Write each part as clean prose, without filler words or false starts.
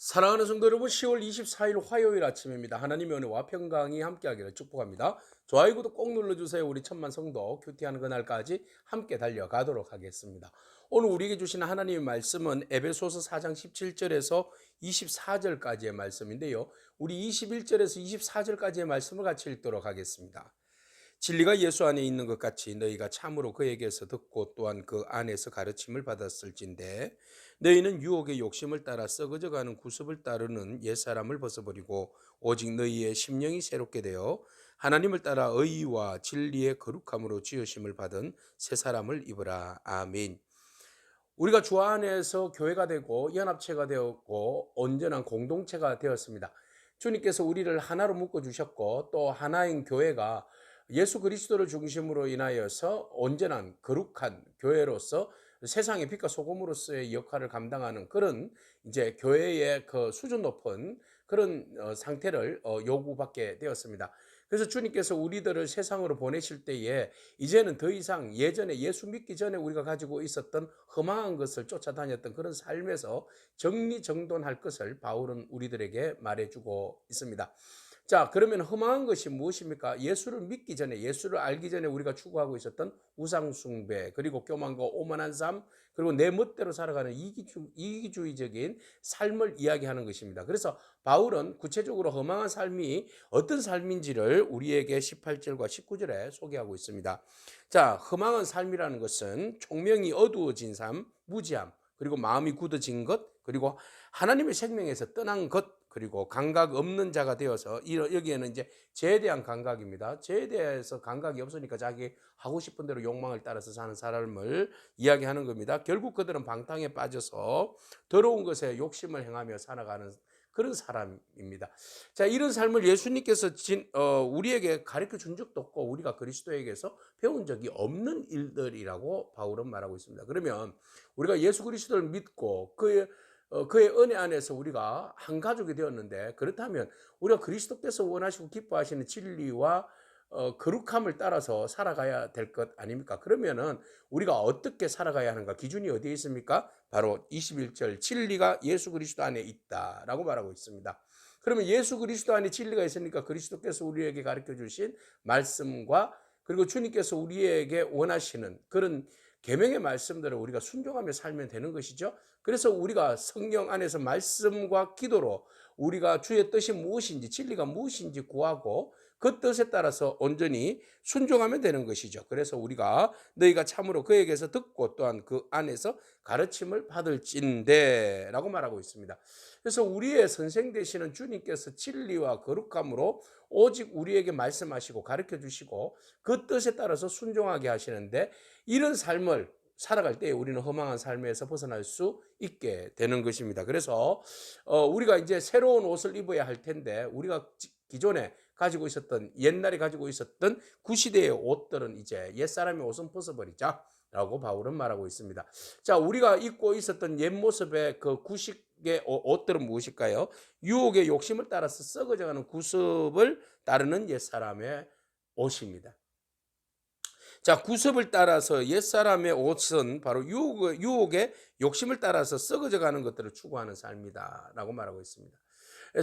사랑하는 성도 여러분, 10월 24일 화요일 아침입니다. 하나님의 은혜와 평강이 함께하기를 축복합니다. 좋아요, 구독 꼭 눌러주세요. 우리 천만 성도 큐티하는 그날까지 함께 달려가도록 하겠습니다. 오늘 우리에게 주시는 하나님의 말씀은 에베소서 4장 17절에서 24절까지의 말씀인데요. 우리 21절에서 24절까지의 말씀을 같이 읽도록 하겠습니다. 진리가 예수 안에 있는 것 같이 너희가 참으로 그에게서 듣고 또한 그 안에서 가르침을 받았을진데 너희는 유혹의 욕심을 따라 썩어져가는 구습을 따르는 옛사람을 벗어버리고 오직 너희의 심령이 새롭게 되어 하나님을 따라 의와 진리의 거룩함으로 지으심을 받은 새 사람을 입으라. 아멘. 우리가 주 안에서 교회가 되고 연합체가 되었고 온전한 공동체가 되었습니다. 주님께서 우리를 하나로 묶어 주셨고 또 하나인 교회가 예수 그리스도를 중심으로 인하여서 온전한 거룩한 교회로서 세상의 빛과 소금으로서의 역할을 감당하는 그런 이제 교회의 그 수준 높은 그런 상태를 요구받게 되었습니다. 그래서 주님께서 우리들을 세상으로 보내실 때에 이제는 더 이상 예전에 예수 믿기 전에 우리가 가지고 있었던 허망한 것을 쫓아다녔던 그런 삶에서 정리정돈할 것을 바울은 우리들에게 말해주고 있습니다. 자, 그러면 허망한 것이 무엇입니까? 예수를 믿기 전에, 예수를 알기 전에 우리가 추구하고 있었던 우상숭배, 그리고 교만과 오만한 삶, 그리고 내 멋대로 살아가는 이기주의적인 삶을 이야기하는 것입니다. 그래서 바울은 구체적으로 허망한 삶이 어떤 삶인지를 우리에게 18절과 19절에 소개하고 있습니다. 자, 허망한 삶이라는 것은 총명이 어두워진 삶, 무지함, 그리고 마음이 굳어진 것, 그리고 하나님의 생명에서 떠난 것, 그리고 감각 없는 자가 되어서 여기에는 이제 죄에 대한 감각입니다. 죄에 대해서 감각이 없으니까 자기 하고 싶은 대로 욕망을 따라서 사는 사람을 이야기하는 겁니다. 결국 그들은 방탕에 빠져서 더러운 것에 욕심을 행하며 살아가는 그런 사람입니다. 자, 이런 삶을 예수님께서 우리에게 가르쳐 준 적도 없고 우리가 그리스도에게서 배운 적이 없는 일들이라고 바울은 말하고 있습니다. 그러면 우리가 예수 그리스도를 믿고 그의 은혜 안에서 우리가 한 가족이 되었는데, 그렇다면 우리가 그리스도께서 원하시고 기뻐하시는 진리와 거룩함을 따라서 살아가야 될 것 아닙니까? 그러면은 우리가 어떻게 살아가야 하는가? 기준이 어디에 있습니까? 바로 21절 진리가 예수 그리스도 안에 있다라고 말하고 있습니다. 그러면 예수 그리스도 안에 진리가 있으니까 그리스도께서 우리에게 가르쳐 주신 말씀과 그리고 주님께서 우리에게 원하시는 그런 계명의 말씀들을 우리가 순종하며 살면 되는 것이죠. 그래서 우리가 성령 안에서 말씀과 기도로 우리가 주의 뜻이 무엇인지 진리가 무엇인지 구하고 그 뜻에 따라서 온전히 순종하면 되는 것이죠. 그래서 우리가 너희가 참으로 그에게서 듣고 또한 그 안에서 가르침을 받을진대 라고 말하고 있습니다. 그래서 우리의 선생 되시는 주님께서 진리와 거룩함으로 오직 우리에게 말씀하시고 가르쳐 주시고 그 뜻에 따라서 순종하게 하시는데, 이런 삶을 살아갈 때 우리는 허망한 삶에서 벗어날 수 있게 되는 것입니다. 그래서 우리가 이제 새로운 옷을 입어야 할 텐데 우리가 기존에 가지고 있었던 옛날에 가지고 있었던 구시대의 옷들은 이제 옛사람의 옷은 벗어버리자 라고 바울은 말하고 있습니다. 자, 우리가 입고 있었던 옛 모습의 그 구식의 옷들은 무엇일까요? 유혹의 욕심을 따라서 썩어져가는 구습을 따르는 옛사람의 옷입니다. 자, 구습을 따라서 옛사람의 옷은 바로 유혹의 욕심을 따라서 썩어져 가는 것들을 추구하는 삶이다 라고 말하고 있습니다.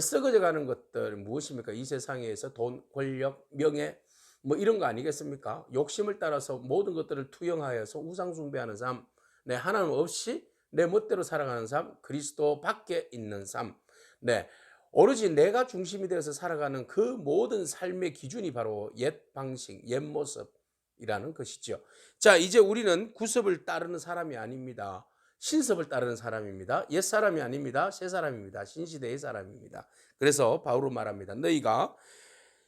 썩어져 가는 것들 무엇입니까? 이 세상에서 돈, 권력, 명예 뭐 이런 거 아니겠습니까? 욕심을 따라서 모든 것들을 투영하여서 우상숭배하는 삶, 네, 하나님 없이 내 멋대로 살아가는 삶, 그리스도 밖에 있는 삶, 네, 오로지 내가 중심이 되어서 살아가는 그 모든 삶의 기준이 바로 옛 방식, 옛 모습이라는 것이죠. 자, 이제 우리는 구습을 따르는 사람이 아닙니다. 신섭을 따르는 사람입니다. 옛 사람이 아닙니다. 새 사람입니다. 신시대의 사람입니다. 그래서 바울은 말합니다. 너희가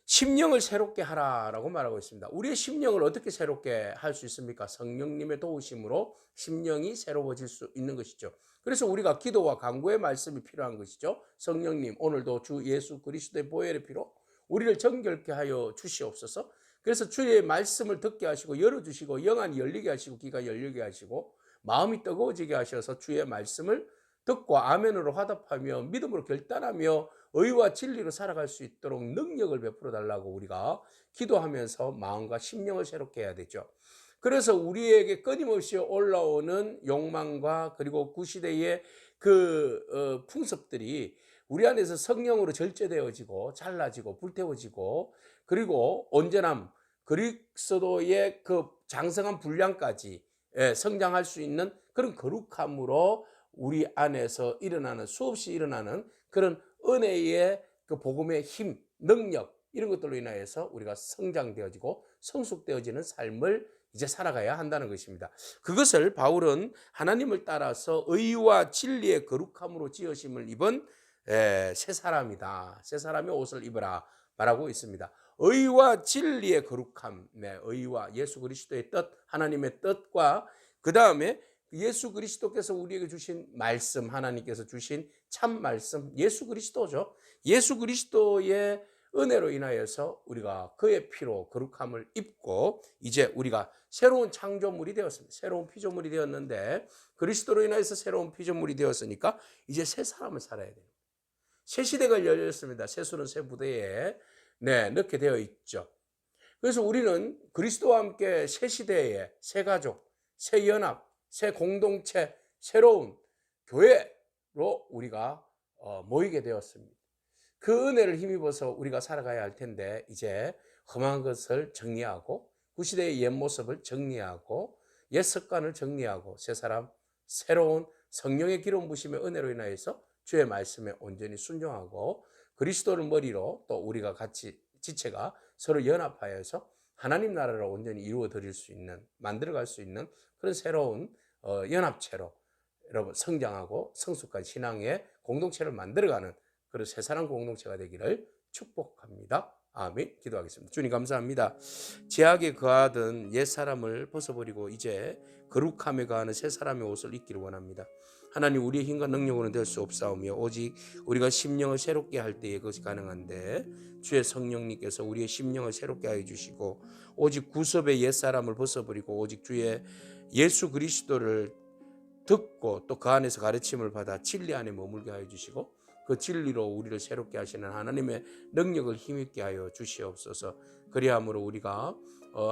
심령을 새롭게 하라라고 말하고 있습니다. 우리의 심령을 어떻게 새롭게 할 수 있습니까? 성령님의 도우심으로 심령이 새로워질 수 있는 것이죠. 그래서 우리가 기도와 간구의 말씀이 필요한 것이죠. 성령님, 오늘도 주 예수 그리스도의 보혈의 피로 우리를 정결케 하여 주시옵소서. 그래서 주의 말씀을 듣게 하시고 열어주시고 영안이 열리게 하시고 귀가 열리게 하시고 마음이 뜨거워지게 하셔서 주의 말씀을 듣고 아멘으로 화답하며 믿음으로 결단하며 의와 진리로 살아갈 수 있도록 능력을 베풀어 달라고 우리가 기도하면서 마음과 심령을 새롭게 해야 되죠. 그래서 우리에게 끊임없이 올라오는 욕망과 그리고 구시대의 그 풍습들이 우리 안에서 성령으로 절제되어지고 잘라지고 불태워지고 그리고 온전함 그리스도의 그 장성한 분량까지 성장할 수 있는 그런 거룩함으로 우리 안에서 일어나는 수없이 일어나는 그런 은혜의 그 복음의 힘, 능력 이런 것들로 인하여서 우리가 성장되어지고 성숙되어지는 삶을 이제 살아가야 한다는 것입니다. 그것을 바울은 하나님을 따라서 의와 진리의 거룩함으로 지으심을 입은 새 사람이다. 새 사람의 옷을 입으라 말하고 있습니다. 의와 진리의 거룩함, 의와 예수 그리스도의 뜻, 하나님의 뜻과 그 다음에 예수 그리스도께서 우리에게 주신 말씀, 하나님께서 주신 참 말씀, 예수 그리스도죠. 예수 그리스도의 은혜로 인하여서 우리가 그의 피로 거룩함을 입고 이제 우리가 새로운 창조물이 되었습니다. 새로운 피조물이 되었는데 그리스도로 인하여서 새로운 피조물이 되었으니까 이제 새 사람을 살아야 됩니다. 새 시대가 열렸습니다. 새수는 새 부대에 넣게 되어 있죠. 그래서 우리는 그리스도와 함께 새 시대에 새 가족, 새 연합, 새 공동체, 새로운 교회로 우리가 모이게 되었습니다. 그 은혜를 힘입어서 우리가 살아가야 할 텐데 이제 험한 것을 정리하고 구시대의 옛 모습을 정리하고 옛 습관을 정리하고 새 사람, 새로운 성령의 기름 부심의 은혜로 인하여서 주의 말씀에 온전히 순종하고 그리스도를 머리로 또 우리가 같이 지체가 서로 연합하여서 하나님 나라를 온전히 이루어 드릴 수 있는 만들어갈 수 있는 그런 새로운 연합체로 여러분 성장하고 성숙한 신앙의 공동체를 만들어가는 그런 새 사람 공동체가 되기를 축복합니다. 아멘. 기도하겠습니다. 주님 감사합니다. 죄악에 거하던 옛 사람을 벗어버리고 이제 거룩함에 거하는 새 사람의 옷을 입기를 원합니다. 하나님 우리의 힘과 능력으로는 될 수 없사오며 오직 우리가 심령을 새롭게 할 때에 그것이 가능한데 주의 성령님께서 우리의 심령을 새롭게 하여 주시고 오직 구습의 옛 사람을 벗어버리고 오직 주의 예수 그리스도를 듣고 또 그 안에서 가르침을 받아 진리 안에 머물게 하여 주시고 그 진리로 우리를 새롭게 하시는 하나님의 능력을 힘있게 하여 주시옵소서. 그리함으로 우리가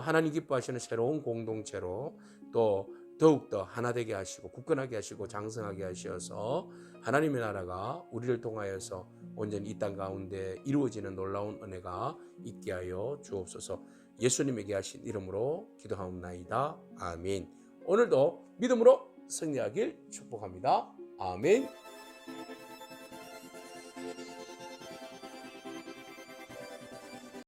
하나님 기뻐하시는 새로운 공동체로 또 더욱더 하나 되게 하시고 굳건하게 하시고 장성하게 하셔서 하나님의 나라가 우리를 통하여서 온전히 이 땅 가운데 이루어지는 놀라운 은혜가 있게 하여 주옵소서. 예수님에게 하신 이름으로 기도하옵나이다. 아멘. 오늘도 믿음으로 승리하길 축복합니다. 아멘.